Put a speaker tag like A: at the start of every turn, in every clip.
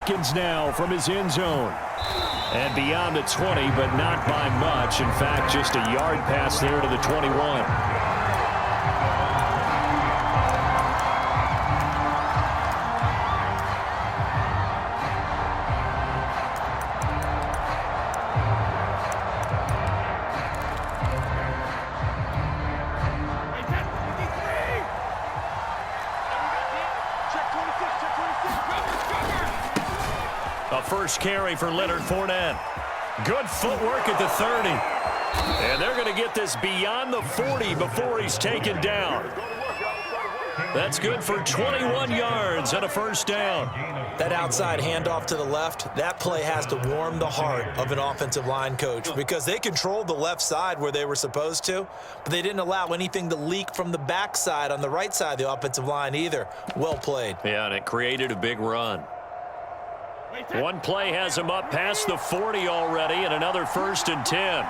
A: Watkins now from his end zone. And beyond the 20, but not by much. In fact, just a yard pass there to the 21. A first carry for Leonard Fournette. Good footwork at the 30. And they're going to get this beyond the 40 before he's taken down. That's good for 21 yards and a first down.
B: That outside handoff to the left, that play has to warm the heart of an offensive line coach because they controlled the left side where they were supposed to, but they didn't allow anything to leak from the backside on the right side of the offensive line either. Well played.
A: Yeah, and it created a big run. One play has him up past the 40 already, and another 1st and 10.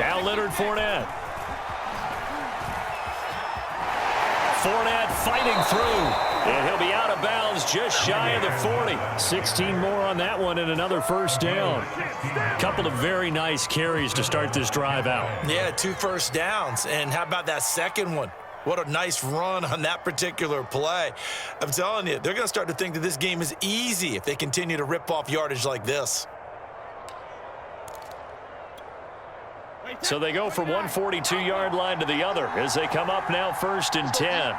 A: Now Leonard Fournette. Fournette fighting through, and he'll be out of bounds just shy of the 40. 16 more on that one and another first down. Couple of very nice carries to start this drive out.
B: Yeah, 2 first downs, and how about that second one? What a nice run on that particular play. I'm telling you, they're going to start to think that this game is easy if they continue to rip off yardage like this.
A: So they go from one 42-yard line to the other as they come up now 1st and 10.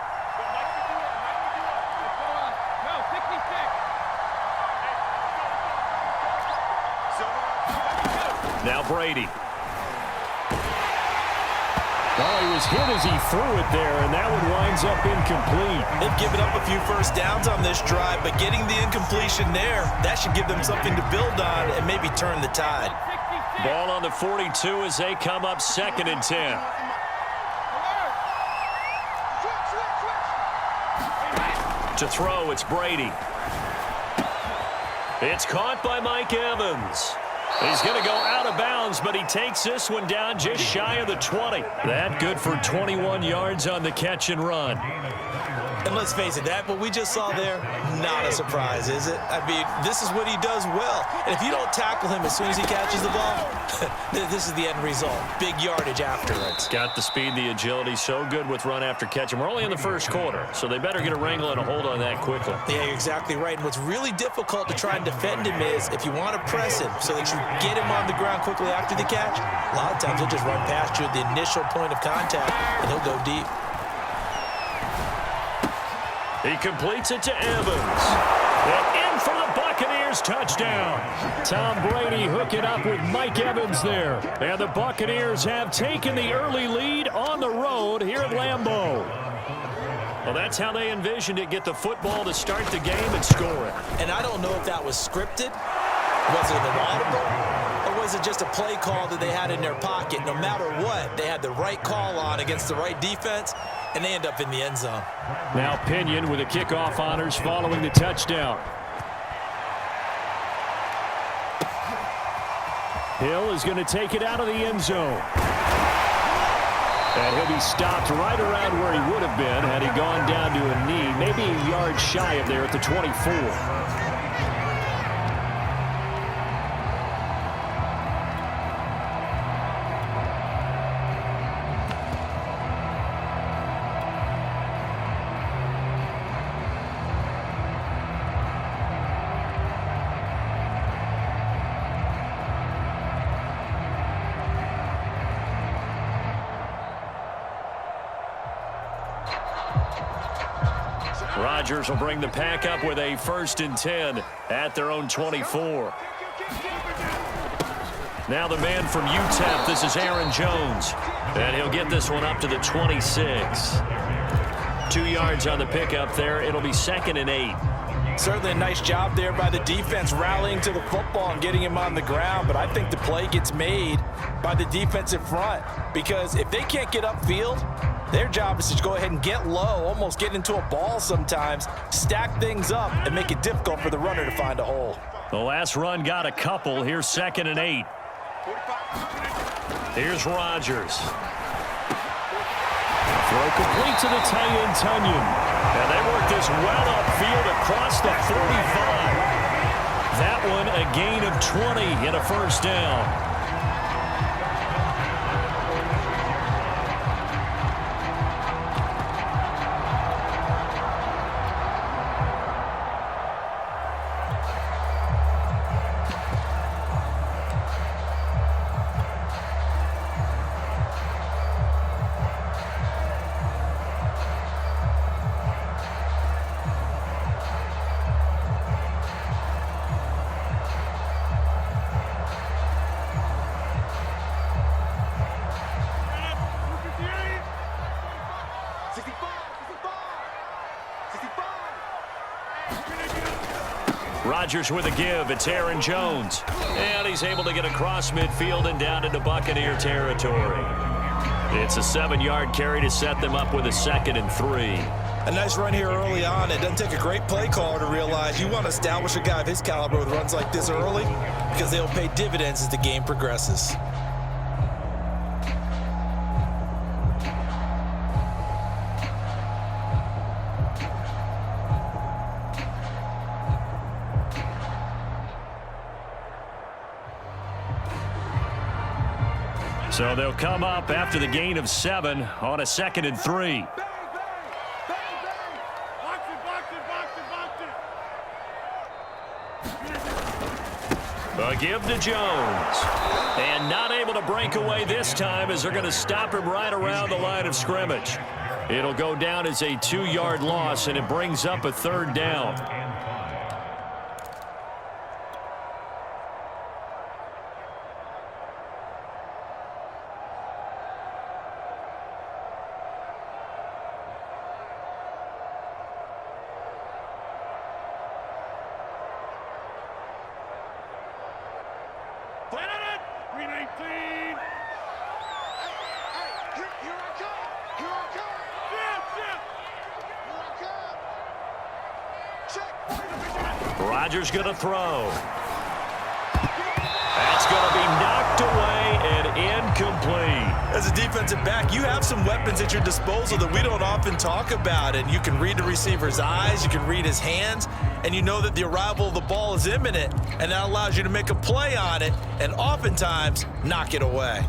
A: Now Brady. Oh, he was hit as he threw it there, and that one winds up incomplete.
B: They've given up a few first downs on this drive, but getting the incompletion there, that should give them something to build on and maybe turn the tide.
A: Ball on the 42 as they come up 2nd and 10. To throw, it's Brady. It's caught by Mike Evans. He's going to go out of bounds, but he takes this one down just shy of the 20. That good for 21 yards on the catch and run.
B: And let's face it, that what we just saw there, not a surprise, is it? I mean, this is what he does well. And if you don't tackle him as soon as he catches the ball, this is the end result. Big yardage afterwards.
A: Got the speed, the agility, so good with run after catch. And we're only in the first quarter, so they better get a wrangle and a hold on that quickly.
B: Yeah, you're exactly right. And what's really difficult to try and defend him is if you want to press him so that you get him on the ground quickly after the catch, a lot of times he'll just run past you at the initial point of contact, and he'll go deep.
A: He completes it to Evans. And in for the Buccaneers touchdown. Tom Brady hook it up with Mike Evans there. And the Buccaneers have taken the early lead on the road here at Lambeau. Well, that's how they envisioned it. Get the football to start the game and score it.
B: And I don't know if that was scripted. Was it an audible? Or was it just a play call that they had in their pocket? No matter what, they had the right call on against the right defense, and they end up in the end zone.
A: Now Pinion with the kickoff honors following the touchdown. Hill is going to take it out of the end zone. And he'll be stopped right around where he would have been had he gone down to a knee, maybe a yard shy of there at the 24. Rodgers will bring the pack up with a 1st and 10 at their own 24. Now the man from UTEP, this is Aaron Jones. And he'll get this one up to the 26. 2 yards on the pickup there. It'll be 2nd and 8.
B: Certainly a nice job there by the defense rallying to the football and getting him on the ground. But I think the play gets made by the defensive front. Because if they can't get upfield, their job is to go ahead and get low, almost get into a ball sometimes, stack things up, and make it difficult for the runner to find a hole.
A: The last run got a couple. Here's 2nd and 8. Here's Rodgers. Throw complete to the tight end, Tunyon. And they work this well upfield across the 45. That one a gain of 20 and a first down. Rodgers with a give. It's Aaron Jones. And he's able to get across midfield and down into Buccaneer territory. It's a 7-yard carry to set them up with a 2nd and 3.
B: A nice run here early on. It doesn't take a great play caller to realize you want to establish a guy of his caliber with runs like this early because they'll pay dividends as the game progresses.
A: So they'll come up after the gain of 7 on a 2nd and 3. A give to Jones. And not able to break away this time as they're going to stop him right around the line of scrimmage. It'll go down as a 2-yard loss, and it brings up a 3rd down. Rodgers going to throw. That's going to be knocked away and incomplete.
B: As a defensive back, you have some weapons at your disposal that we don't often talk about. And you can read the receiver's eyes, you can read his hands, and you know that the arrival of the ball is imminent. And that allows you to make a play on it and oftentimes knock it away.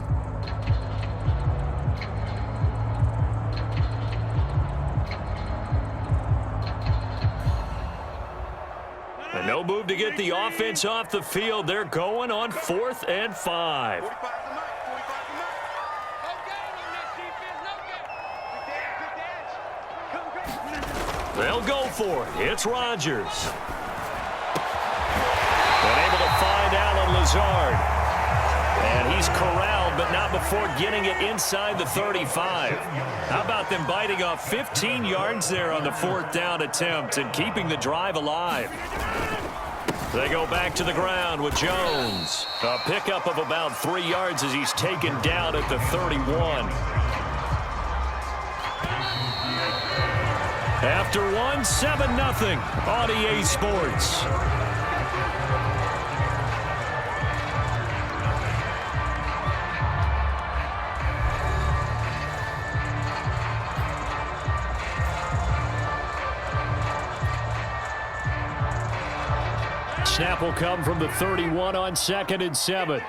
A: No move to get the offense off the field. They're going on 4th and 5. They'll go for it. It's Rodgers. And able to find Allen Lazard. And he's corralled, but not before getting it inside the 35. How about them biting off 15 yards there on the 4th down attempt and keeping the drive alive? They go back to the ground with Jones. A pickup of about 3 yards as he's taken down at the 31. After one, 7-0 on EA Sports. Snap will come from the 31 on 2nd and 7.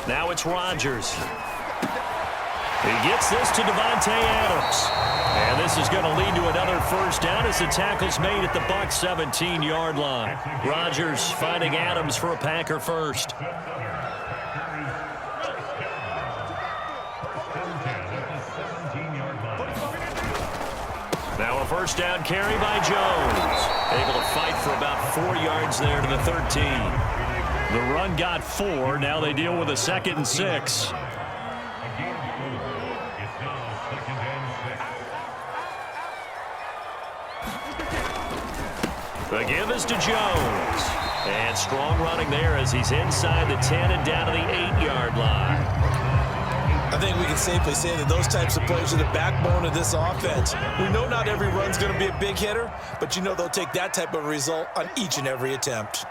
A: Now it's Rodgers. He gets this to Davante Adams. And this is going to lead to another first down as the tackle's made at the Bucs 17-yard line. Rodgers finding Adams for a Packer first. Now a first down carry by Jones. Able to fight for about 4 yards there to the 13. The run got 4. Now they deal with a 2nd and 6. The give is to Jones. And strong running there as he's inside the 10 and down to the 8-yard line.
B: I think we can safely say that those types of plays are the backbone of this offense. We know not every run's going to be a big hitter, but you know they'll take that type of result on each and every attempt.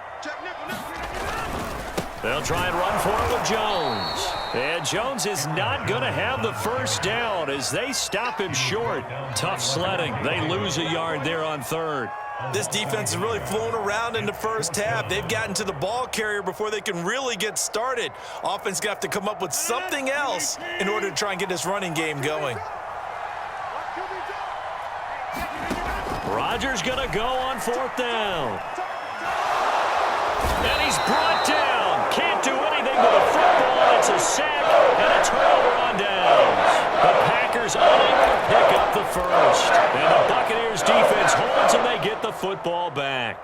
A: They'll try and run for it with Jones. And Jones is not going to have the first down as they stop him short. Tough sledding. They lose a yard there on third.
B: This defense is really flown around in the first half. They've gotten to the ball carrier before they can really get started. Offense got to come up with something else in order to try and get this running game going.
A: Rodgers going to go on fourth down. And he's brought down. Can't do anything with a football. It's a sack and a turnover on downs. The Packers unable to pick up the first. And the Buccaneers defense holds and they get the football back.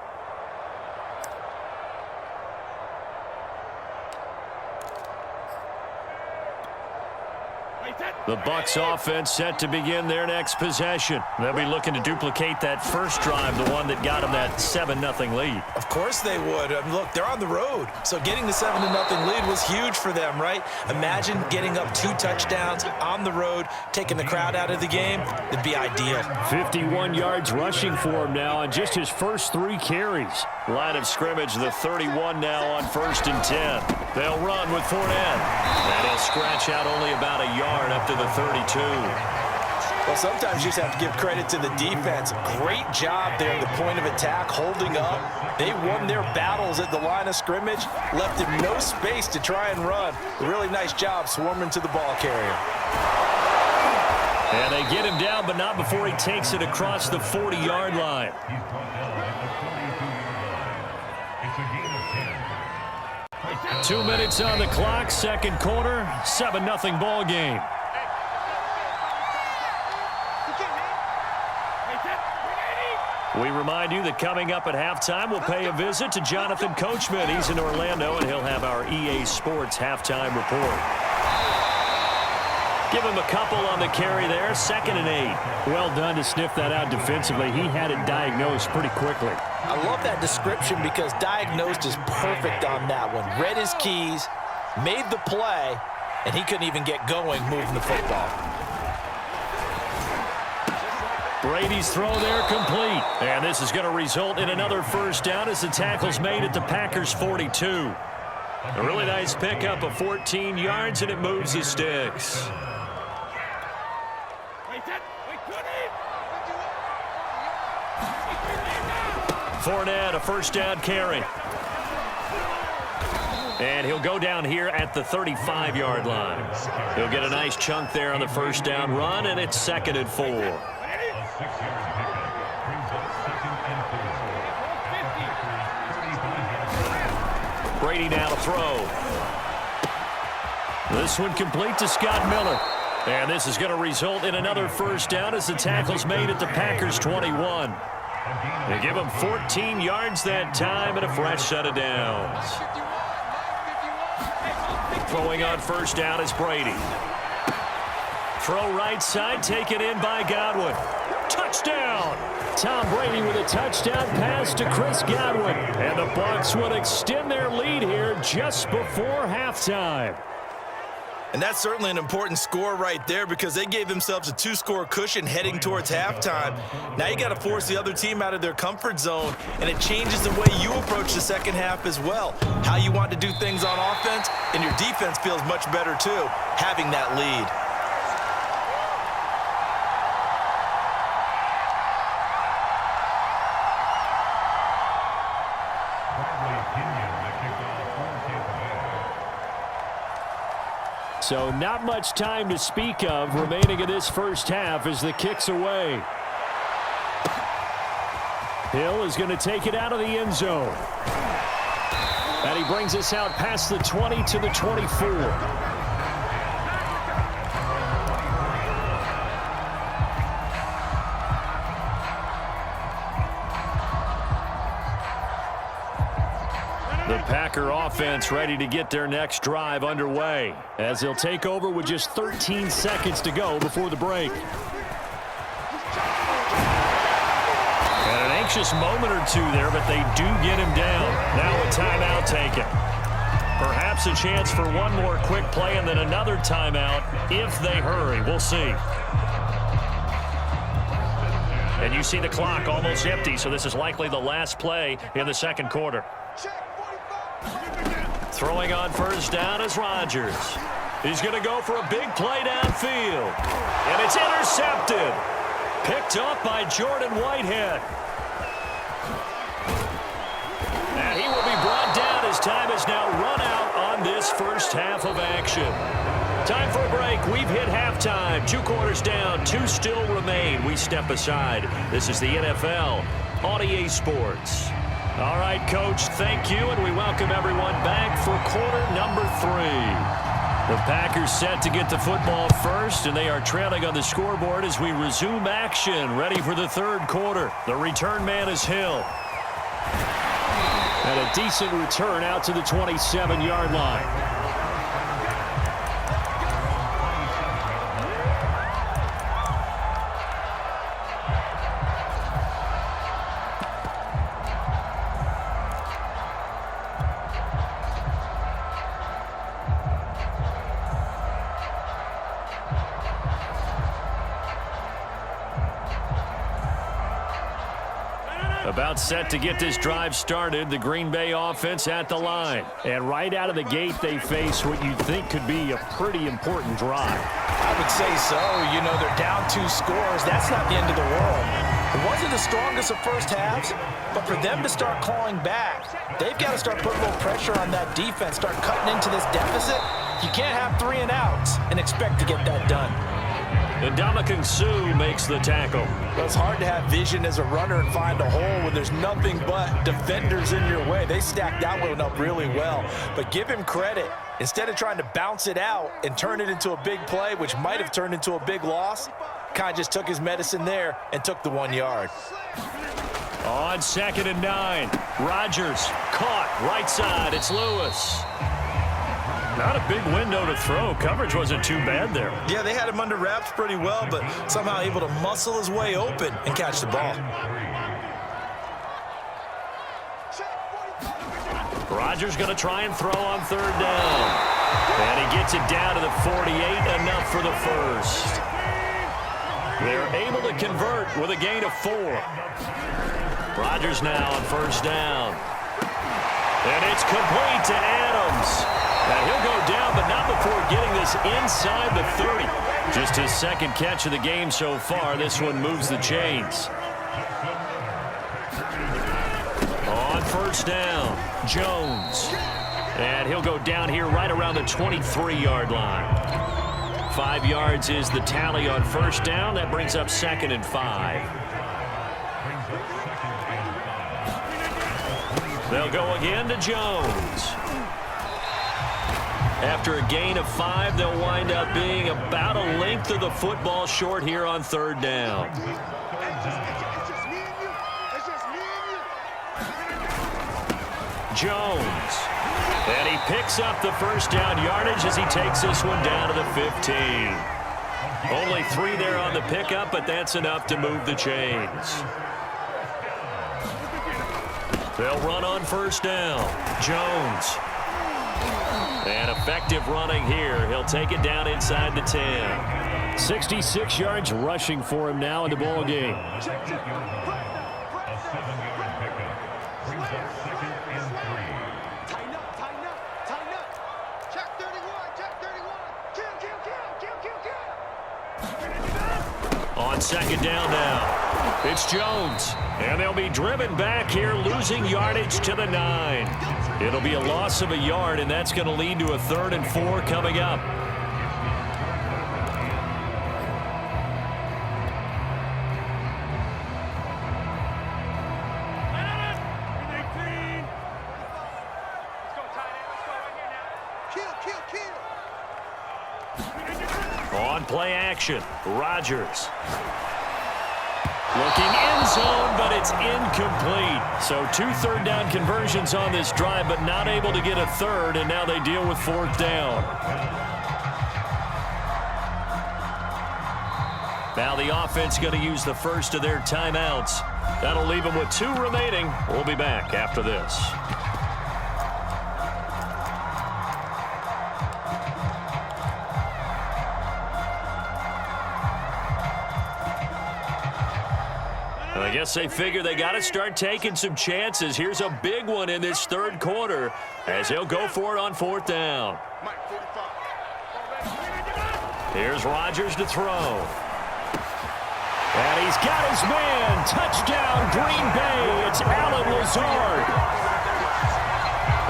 A: The Bucs offense set to begin their next possession. They'll be looking to duplicate that first drive, the one that got them that 7-0 lead.
B: Of course they would. Look, they're on the road. So getting the 7-0 lead was huge for them, right? Imagine getting up 2 touchdowns on the road, taking the crowd out of the game. It'd be ideal.
A: 51 yards rushing for him now on just his first 3 carries. Line of scrimmage, the 31 now on 1st and 10. They'll run with Fournette. And he'll scratch out only about a yard up to the 32.
B: Well, sometimes you just have to give credit to the defense. Great job there at the point of attack, holding up. They won their battles at the line of scrimmage, left him no space to try and run. A really nice job swarming to the ball carrier.
A: And they get him down, but not before he takes it across the 40-yard line. 2 minutes on the clock, second quarter, 7-0 ball game. We remind you that coming up at halftime, we'll pay a visit to Jonathan Coachman. He's in Orlando, and he'll have our EA Sports halftime report. Give him a couple on the carry there, 2nd and 8. Well done to sniff that out defensively. He had it diagnosed pretty quickly.
B: I love that description because diagnosed is perfect on that one. Read his keys, made the play, and he couldn't even get going moving the football.
A: Brady's throw there complete. And this is going to result in another first down as the tackle's made at the Packers' 42. A really nice pickup of 14 yards, and it moves the sticks. Fournette, a first down carry. And he'll go down here at the 35-yard line. He'll get a nice chunk there on the first down run, and it's 2nd and 4. Brady now to throw. This one complete to Scott Miller. And this is going to result in another first down as the tackle's made at the Packers' 21. They give him 14 yards that time and a fresh set of downs. Throwing on first down is Brady. Throw right side, taken in by Godwin. Touchdown! Tom Brady with a touchdown pass to Chris Godwin. And the Bucs would extend their lead here just before halftime.
B: And that's certainly an important score right there because they gave themselves a 2-score cushion heading towards halftime. Now you got to force the other team out of their comfort zone, and it changes the way you approach the second half as well. How you want to do things on offense, and your defense feels much better too, having that lead.
A: So not much time to speak of remaining in this first half as the kick's away. Hill is going to take it out of the end zone. And he brings us out past the 20 to the 24. The Packer offense ready to get their next drive underway as they'll take over with just 13 seconds to go before the break. And an anxious moment or two there, but they do get him down. Now a timeout taken. Perhaps a chance for one more quick play and then another timeout if they hurry. We'll see. And you see the clock almost empty, so this is likely the last play in the second quarter. Throwing on first down is Rodgers. He's going to go for a big play downfield. And it's intercepted. Picked up by Jordan Whitehead. And he will be brought down as time has now run out on this first half of action. Time for a break. We've hit halftime. 2 quarters down. 2 still remain. We step aside. This is the NFL on EA Sports. All right, Coach, thank you, and we welcome everyone back for quarter number 3. The Packers set to get the football first, and they are trailing on the scoreboard as we resume action, ready for the third quarter. The return man is Hill. And a decent return out to the 27-yard line. About set to get this drive started, the Green Bay offense at the line. And right out of the gate, they face what you'd think could be a pretty important drive.
B: I would say so. You know, they're down 2 scores. That's not the end of the world. It wasn't the strongest of first halves, but for them to start clawing back, they've got to start putting a little pressure on that defense, start cutting into this deficit. You can't have 3 and outs and expect to get that done.
A: And Ndamukong Suh makes the tackle.
B: Well, it's hard to have vision as a runner and find a hole when there's nothing but defenders in your way. They stacked that one up really well. But give him credit. Instead of trying to bounce it out and turn it into a big play, which might have turned into a big loss, kind of just took his medicine there and took the 1 yard.
A: On 2nd and 9, Rodgers caught right side. It's Lewis. Not a big window to throw. Coverage wasn't too bad there.
B: Yeah, they had him under wraps pretty well, but somehow able to muscle his way open and catch the ball.
A: Rodgers going to try and throw on 3rd down. And he gets it down to the 48, enough for the first. They're able to convert with a gain of 4. Rodgers now on 1st down. And it's complete to Adams. Now he'll go down, but not before getting this inside the 30. Just his 2nd catch of the game so far. This one moves the chains. On 1st down, Jones. And he'll go down here right around the 23-yard line. 5 yards is the tally on 1st down. That brings up 2nd and 5. They'll go again to Jones. After a gain of 5, they'll wind up being about a length of the football short here on 3rd down. Jones. And he picks up the 1st down yardage as he takes this one down to the 15. Only 3 there on the pickup, but that's enough to move the chains. They'll run on 1st down. Jones. And effective running here. He'll take it down inside the 10. 66 yards rushing for him now in the ball game. On 2nd down now, it's Jones. And they'll be driven back here, losing yardage to the 9. It'll be a loss of a yard, and that's going to lead to a 3rd and 4 coming up. On play action, Rodgers. Looking end zone, but it's incomplete. So 2 3rd down conversions on this drive, but not able to get a 3rd, and now they deal with 4th down. Now the offense going to use the first of their timeouts. That'll leave them with 2 remaining. We'll be back after this. I guess they figure they got to start taking some chances. Here's a big one in this 3rd quarter as he'll go for it on 4th down. Here's Rodgers to throw. And he's got his man. Touchdown, Green Bay. It's Allen Lazard.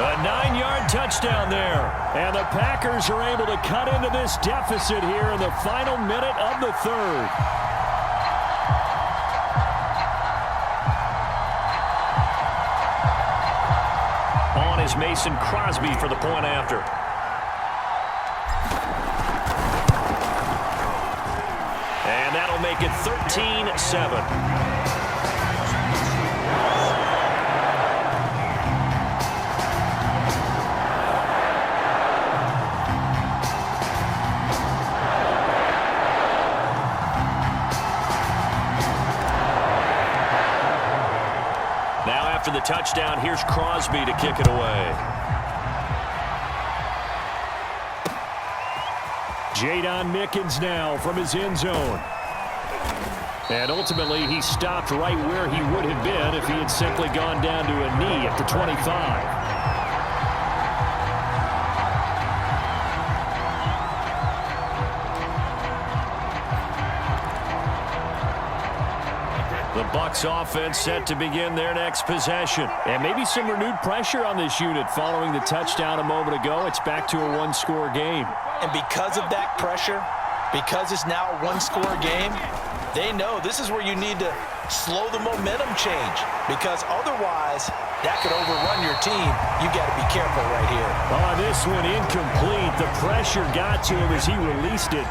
A: A 9-yard touchdown there. And the Packers are able to cut into this deficit here in the final minute of the third. On is Mason Crosby for the point after. And that'll make it 13-7. Now after the touchdown, here's Crosby to kick it away. Jadon Mickens now from his end zone. And ultimately, he stopped right where he would have been if he had simply gone down to a knee at the 25. The Bucs offense set to begin their next possession. And maybe some renewed pressure on this unit following the touchdown a moment ago. It's back to a one-score game.
B: And because of that pressure, because it's now a one-score game, they know this is where you need to slow the momentum change, because otherwise that could overrun your team. You got to be careful right here.
A: Oh, this one incomplete. The pressure got to him as he released it.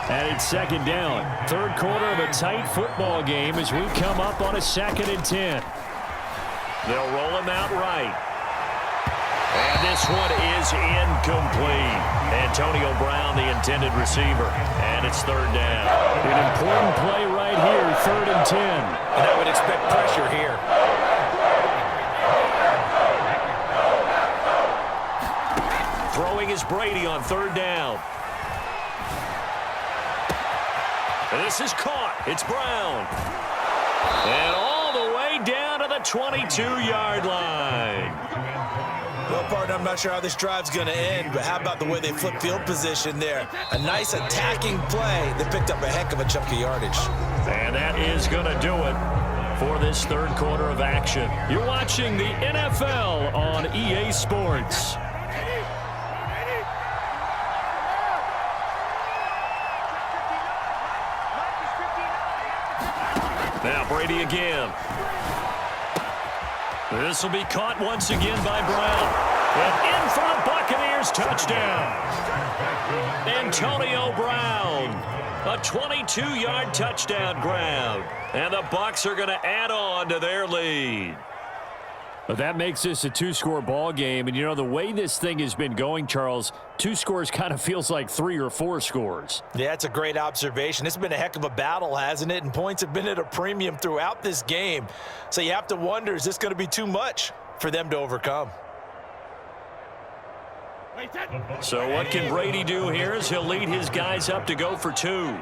A: And it's second down. Third quarter of a tight football game as we come up on a 2nd and 10. They'll roll him out right. And this one is incomplete. Antonio Brown, the intended receiver. And it's third down. An important play right here, 3rd and 10.
B: And I would expect pressure here.
A: Throwing is Brady on 3rd down. And this is caught. It's Brown. And all the way down to the 22-yard line.
B: Well, partner, I'm not sure how this drive's going to end, but how about the way they flip field position there? A nice attacking play that picked up a heck of a chunk of yardage.
A: And that is going to do it for this third quarter of action. You're watching the NFL on EA Sports. Now Brady again. This will be caught once again by Brown. And in for the Buccaneers, touchdown. Antonio Brown. A 22-yard touchdown grab. And the Bucs are going to add on to their lead. But that makes this a 2-score ball game. And, you know, the way this thing has been going, Charles, 2 scores kind of feels like 3 or 4 scores.
B: Yeah, that's a great observation. It's been a heck of a battle, hasn't it? And points have been at a premium throughout this game. So you have to wonder, is this going to be too much for them to overcome?
A: So what can Brady do here as he'll lead his guys up to go for 2?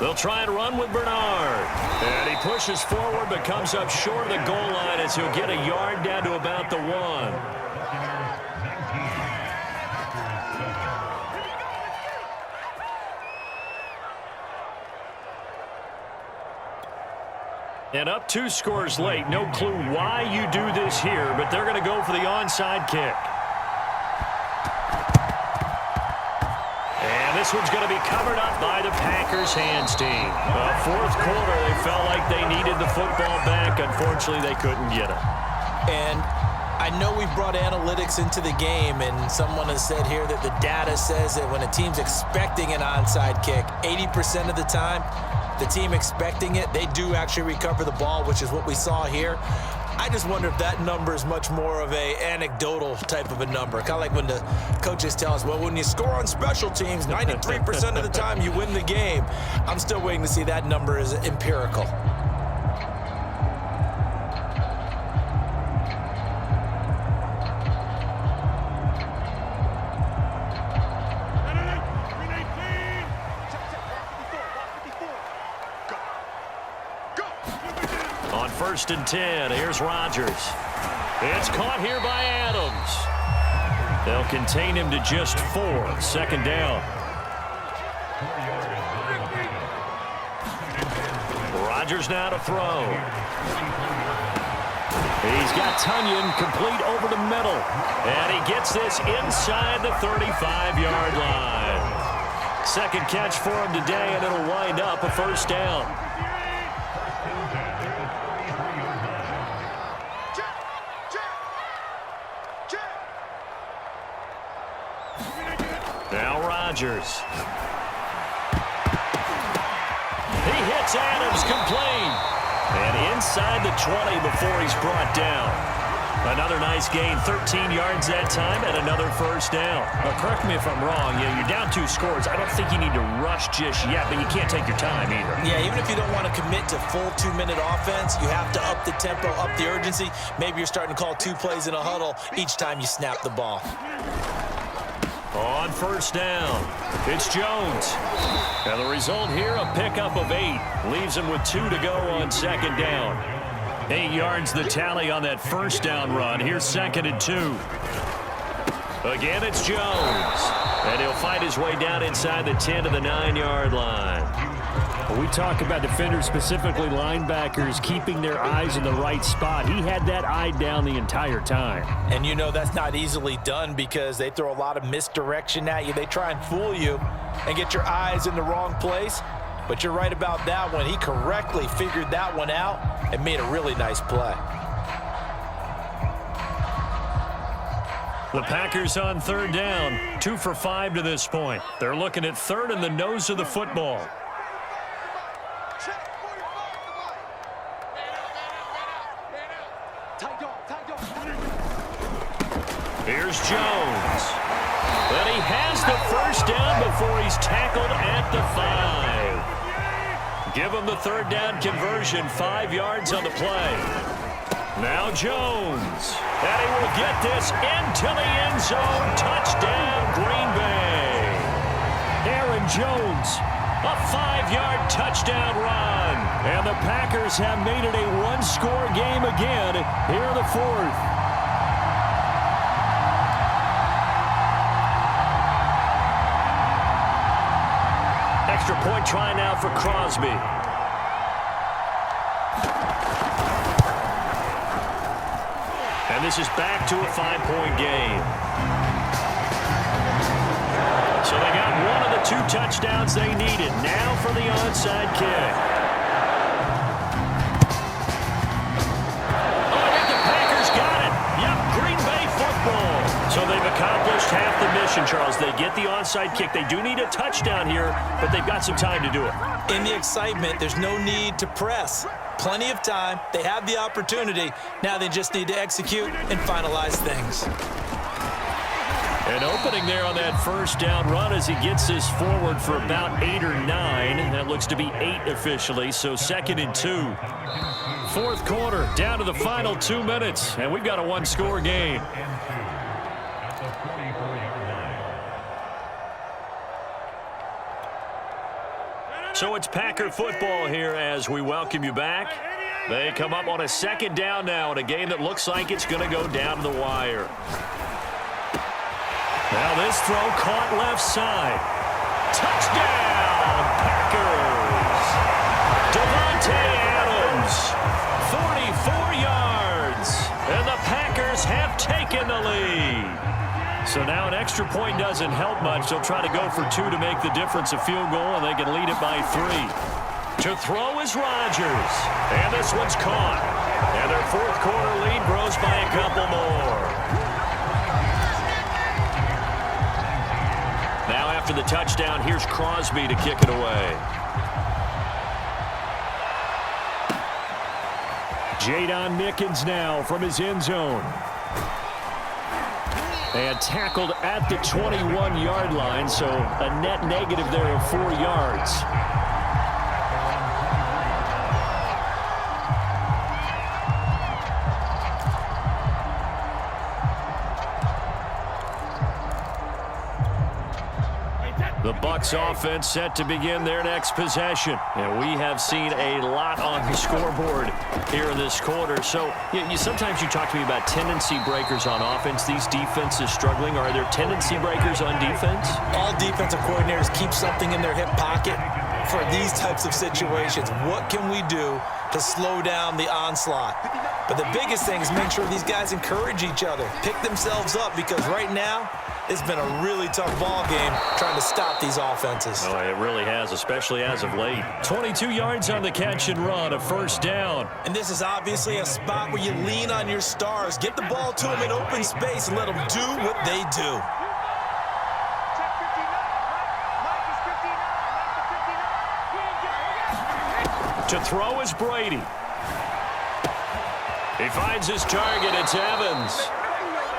A: They'll try and run with Bernard. And he pushes forward but comes up short of the goal line as he'll get a yard down to about the 1. And up 2 scores late. No clue why you do this here, but they're going to go for the onside kick. And this one's going to be covered up by the Packers hands team. Fourth quarter, they felt like they needed the football back. Unfortunately, they couldn't get it.
B: And I know we brought analytics into the game, and someone has said here that the data says that when a team's expecting an onside kick, 80% of the time, the team expecting it, they do actually recover the ball, which is what we saw here. I just wonder if that number is much more of a anecdotal type of a number. Kind of like when the coaches tell us, well, when you score on special teams, 93% of the time you win the game. I'm still waiting to see that number is empirical.
A: 1st and 10. Here's Rodgers. It's caught here by Adams. They'll contain him to just 4. 2nd down. Rodgers now to throw. He's got Tunyon complete over the middle. And he gets this inside the 35-yard line. 2nd catch for him today, and it'll wind up a 1st down. Now Rodgers. He hits Adams complete. And inside the 20 before he's brought down. Another nice gain, 13 yards that time, and another 1st down.
C: Well, correct me if I'm wrong. Yeah, you're down 2 scores. I don't think you need to rush just yet, but you can't take your time either.
B: Yeah, even if you don't want to commit to full 2-minute offense, you have to up the tempo, up the urgency. Maybe you're starting to call 2 plays in a huddle each time you snap the ball.
A: On 1st down, it's Jones. And the result here, a pickup of 8. Leaves him with 2 to go on 2nd down. 8 yards the tally on that 1st down run. Here's 2nd and 2. Again, it's Jones. And he'll fight his way down inside the 10 to the 9-yard line.
C: When we talk about defenders, specifically linebackers, keeping their eyes in the right spot, he had that eye down the entire time.
B: And you know that's not easily done because they throw a lot of misdirection at you. They try and fool you and get your eyes in the wrong place. But you're right about that one. He correctly figured that one out and made a really nice play.
A: The Packers on 3rd down, 2 for 5 to this point. They're looking at 3rd and the nose of the football. Here's Jones. But he has the 1st down before he's tackled at the 5. Give him the 3rd down conversion, 5 yards on the play. Now Jones. And he will get this into the end zone. Touchdown, Green Bay. Aaron Jones, a 5-yard touchdown run. And the Packers have made it a 1-score game again here in the 4th. Extra point try now for Crosby. And this is back to a 5-point game. So they got one of the 2 touchdowns they needed. Now for the onside kick. Oh, I think the Packers got it. Yep, Green Bay football. So they've accomplished half the mission, Charles. They get the onside kick. They do need a touchdown here, but they've got some time to do it.
B: In the excitement, there's no need to press. Plenty of time. They have the opportunity. Now they just need to execute and finalize things.
A: An opening there on that 1st down run as he gets this forward for about 8 or 9. That looks to be 8 officially, so 2nd and 2. 4th quarter, down to the final 2 minutes, and we've got a 1-score game. So it's Packer football here as we welcome you back. They come up on a 2nd down now in a game that looks like it's going to go down to the wire. Now this throw caught left side. Touchdown, Packers! Davante Adams, 44 yards, and the Packers have taken the lead. So now an extra point doesn't help much. They'll try to go for 2 to make the difference a field goal, and they can lead it by 3. To throw is Rodgers, and this one's caught. And their 4th quarter lead grows by a couple more. Now after the touchdown, here's Crosby to kick it away. Jadon Mickens now from his end zone. And tackled at the 21-yard line, so a net negative there of 4 yards. The Bucs offense set to begin their next possession. And we have seen a lot on the scoreboard here in this quarter. So sometimes you talk to me about tendency breakers on offense. These defenses struggling. Are there tendency breakers on defense?
B: All defensive coordinators keep something in their hip pocket for these types of situations. What can we do to slow down the onslaught? But the biggest thing is make sure these guys encourage each other, pick themselves up, because right now it's been a really tough ball game trying to stop these offenses.
A: Oh, it really has, especially as of late. 22 yards on the catch and run, a first down.
B: And this is obviously a spot where you lean on your stars. Get the ball to them in open space and let them do what they do.
A: To throw is Brady. He finds his target. It's Evans.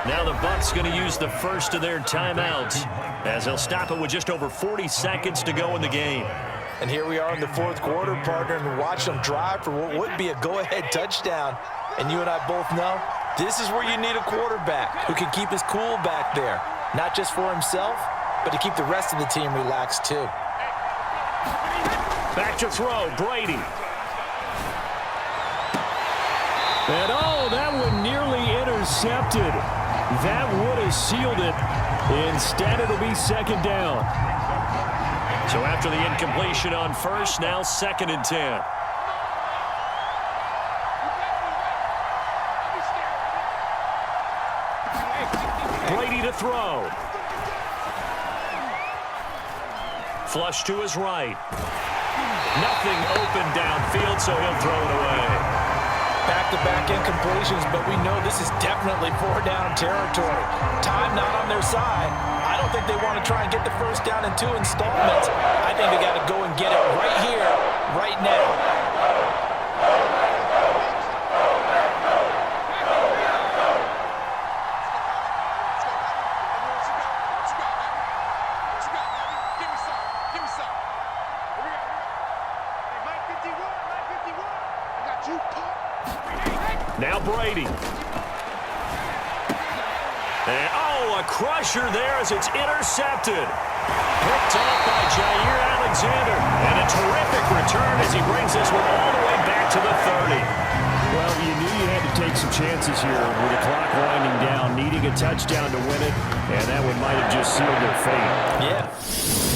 A: Now the Bucs going to use the first of their timeouts as they'll stop it with just over 40 seconds to go in the game.
B: And here we are in the fourth quarter, partner, and watch them drive for what would be a go-ahead touchdown. And you and I both know this is where you need a quarterback who can keep his cool back there, not just for himself, but to keep the rest of the team relaxed too.
A: Back to throw, Brady. And that one nearly intercepted. That would have sealed it. Instead, it'll be second down. So after the incompletion on first, now 2nd and 10. Brady to throw. Flush to his right. Nothing open downfield, so he'll throw it away.
B: Back-to-back incompletions, but we know this is definitely 4-down territory. Time not on their side. I don't think they want to try and get the first down in 2 installments. I think they got to go and get it right here, right now.
A: Now Brady. And, a crusher there as it's intercepted. Picked off by Jair Alexander. And a terrific return as he brings this one all the way back to the 30. Well, you knew you had to take some chances here with the clock winding down, needing a touchdown to win it, and that one might have just sealed their fate.
B: Yeah.